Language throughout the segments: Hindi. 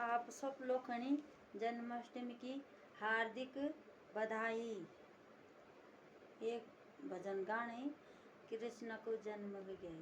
आप सब लोगनी जन्माष्टमी की हार्दिक बधाई। एक भजन गाने कृष्ण को जन्म गए।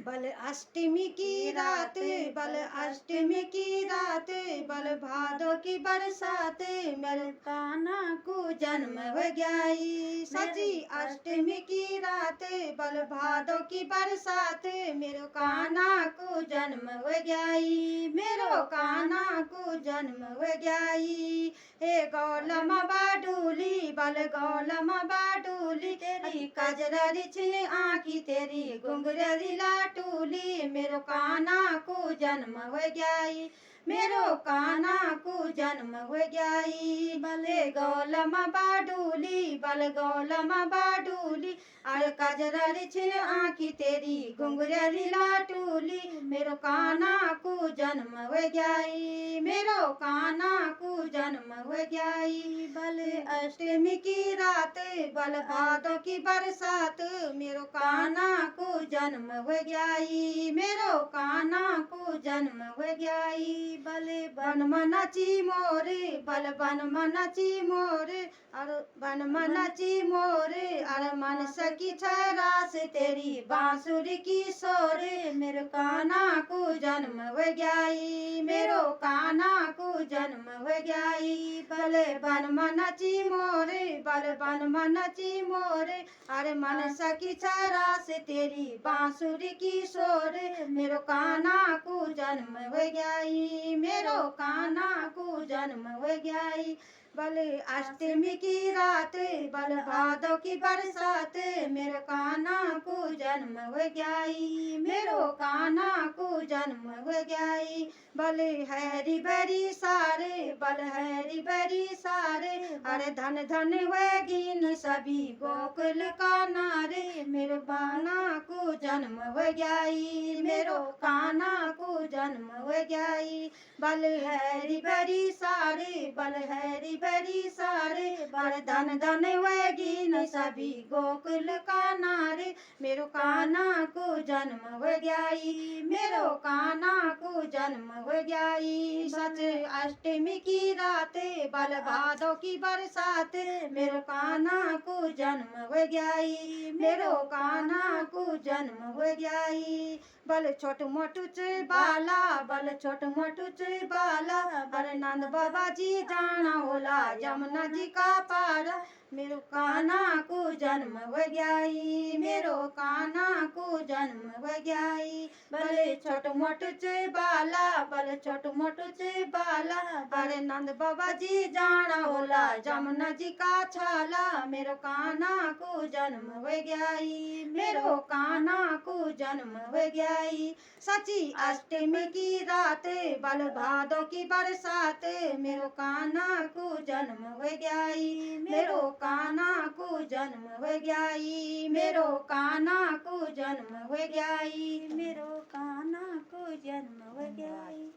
बल अष्टमी की रात, बल अष्टमी की रात, बल भादो की बरसात, मेरे कान्हा को जन्म हो गई। सची अष्टमी की रात, बल भादो की बरसात, मेरो कान्हा को जन्म हो गई, मेरो कान्हा को जन्म हो गई। हे गौलम बाडूली, बल गौलम बाडूली, तेरी कजरारी छिन आँखी, तेरी घुंघरारी लाटूली, मेरो कान्हा को जन्म हो गई, मेरो कान्हा को जन्म हो गई। बले गौलम बाडूली, बल गौलम बाडूली, अरे कजरारी छिन आँखी, तेरी घुंघरारी लाटूली, मेरो कान्हा को जन्म हो गई, मेरो कान्हा को जन्म हो गई। बले अष्टमी की रात, बल भादो की बरसात, मेरो कान्हा को जन्म हो गई, मेरो कान्हा को जन्म हो गई। बले बन मनची मोरे, बल बन मनची मोरे, अरे बन मनची मोरे, अरे मन सकी छरास, तेरी बांसुरी की सोरे, मेरो कान्हा को जन्म हो गई, मेरो कान्हा को जन्म हो गई। बले बन मनची मोरे, बल बन मनची मोरे, अरे मन सकी छरास, तेरी बांसुरी की सोरे, मेरो कान्हा को जन्म हो गई, मेरो कान्हा को जन्म हो गई। बले अष्टमी की रात, बल भादो की बरसात, मेरो कान्हा को जन्म हो गई, मेरो कान्हा को जन्म हो गई। बले हैरी बरी सारे, बल हैरी बरी सारे, अरे धन धन वेगिन सभी गोकुल का नारे, मेरो कान्हा को जन्म हो गई, मेरो कान्हा को जन्म हो गई। बल हैरी बरी सारे, बल हैरी बरी सारे, बल धन धन वेगिन सभी गोकुल का नारे, मेरो कान्हा को जन्म हो गई, मेरो कान्हा को जन्म हो गई। सच अष्टमी की रात, बल भादो की बरसात, मेरो कान्हा को जन्म हो गई, मेरो कान्हा को जन्म हो गई। बल छोट मोटू च बाला, बल छोट मोटू च बाला, अरे नंद बाबा जी जाना होला यमुना जी का पारा, मेरो कान्हा को जन्म हो गई, मेरो कान्हा को जन्म हो गई। बले छोट मोटू च बाला, बल छोट मोटू च बाला, अरे नंद बाबा जी जाना होला यमुना जी का छाला, मेरो कान्हा को जन्म हो गई, मेरो कान्हा को जन्म हो गई। सची अष्टमी की रात, बल भादो की बरसात, मेरो कान्हा को जन्म हो गई, मेरो कान्हा को जन्म हो गई, मेरो कान्हा को जन्म हो गई, मेरो कान्हा को जन्म हो गई।